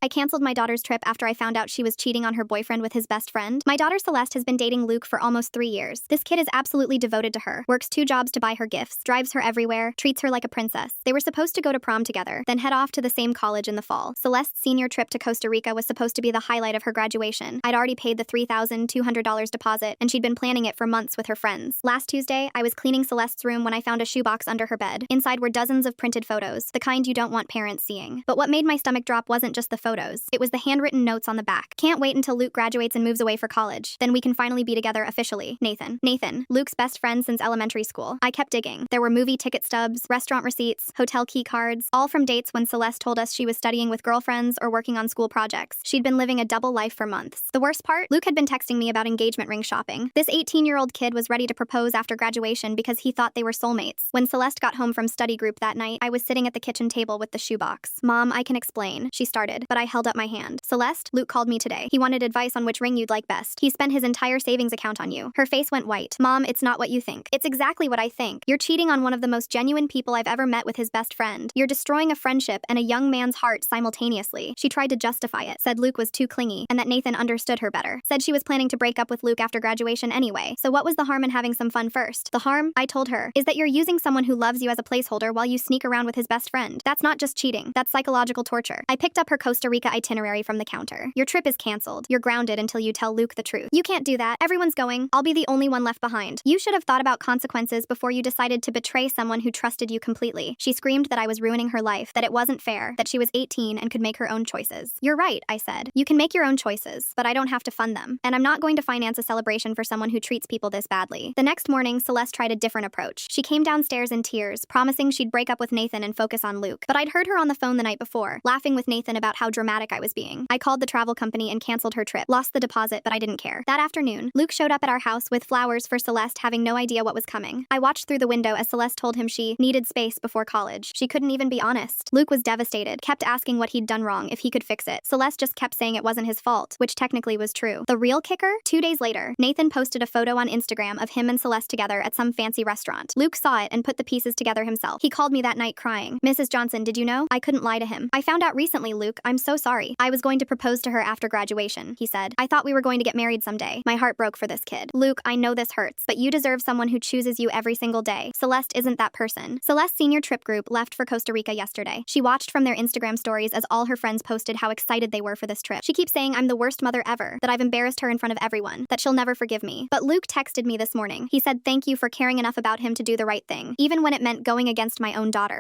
I canceled my daughter's trip after I found out she was cheating on her boyfriend with his best friend. My daughter Celeste has been dating Luke for almost 3 years. This kid is absolutely devoted to her, works 2 jobs to buy her gifts, drives her everywhere, treats her like a princess. They were supposed to go to prom together, then head off to the same college in the fall. Celeste's senior trip to Costa Rica was supposed to be the highlight of her graduation. I'd already paid the $3,200 deposit, and she'd been planning it for months with her friends. Last Tuesday, I was cleaning Celeste's room when I found a shoebox under her bed. Inside were dozens of printed photos, the kind you don't want parents seeing. But what made my stomach drop wasn't just the photos. It was the handwritten notes on the back. Can't wait until Luke graduates and moves away for college. Then we can finally be together officially. Nathan, Luke's best friend since elementary school. I kept digging. There were movie ticket stubs, restaurant receipts, hotel key cards, all from dates when Celeste told us she was studying with girlfriends or working on school projects. She'd been living a double life for months. The worst part? Luke had been texting me about engagement ring shopping. This 18-year-old kid was ready to propose after graduation because he thought they were soulmates. When Celeste got home from study group that night, I was sitting at the kitchen table with the shoebox. Mom, I can explain, she started, but I held up my hand. Celeste, Luke called me today. He wanted advice on which ring you'd like best. He spent his entire savings account on you. Her face went white. Mom, it's not what you think. It's exactly what I think. You're cheating on one of the most genuine people I've ever met with his best friend. You're destroying a friendship and a young man's heart simultaneously. She tried to justify it, said Luke was too clingy, and that Nathan understood her better. Said she was planning to break up with Luke after graduation anyway. So what was the harm in having some fun first? The harm, I told her, is that you're using someone who loves you as a placeholder while you sneak around with his best friend. That's not just cheating. That's psychological torture. I picked up her Costa Rica itinerary from the counter. Your trip is canceled. You're grounded until you tell Luke the truth. You can't do that. Everyone's going. I'll be the only one left behind. You should have thought about consequences before you decided to betray someone who trusted you completely. She screamed that I was ruining her life, that it wasn't fair, that she was 18 and could make her own choices. You're right, I said. You can make your own choices, but I don't have to fund them. And I'm not going to finance a celebration for someone who treats people this badly. The next morning, Celeste tried a different approach. She came downstairs in tears, promising she'd break up with Nathan and focus on Luke. But I'd heard her on the phone the night before, laughing with Nathan about how dramatic I was being. I called the travel company and canceled her trip. Lost the deposit, but I didn't care. That afternoon, Luke showed up at our house with flowers for Celeste, having no idea what was coming. I watched through the window as Celeste told him she needed space before college. She couldn't even be honest. Luke was devastated, kept asking what he'd done wrong, if he could fix it. Celeste just kept saying it wasn't his fault, which technically was true. The real kicker? 2 days later, Nathan posted a photo on Instagram of him and Celeste together at some fancy restaurant. Luke saw it and put the pieces together himself. He called me that night crying. Mrs. Johnson, did you know? I couldn't lie to him. I found out recently, Luke. I'm so sorry. I was going to propose to her after graduation, he said. I thought we were going to get married someday. My heart broke for this kid. Luke, I know this hurts, but you deserve someone who chooses you every single day. Celeste isn't that person. Celeste's senior trip group left for Costa Rica yesterday. She watched from their Instagram stories as all her friends posted how excited they were for this trip. She keeps saying I'm the worst mother ever, that I've embarrassed her in front of everyone, that she'll never forgive me. But Luke texted me this morning. He said thank you for caring enough about him to do the right thing, even when it meant going against my own daughter.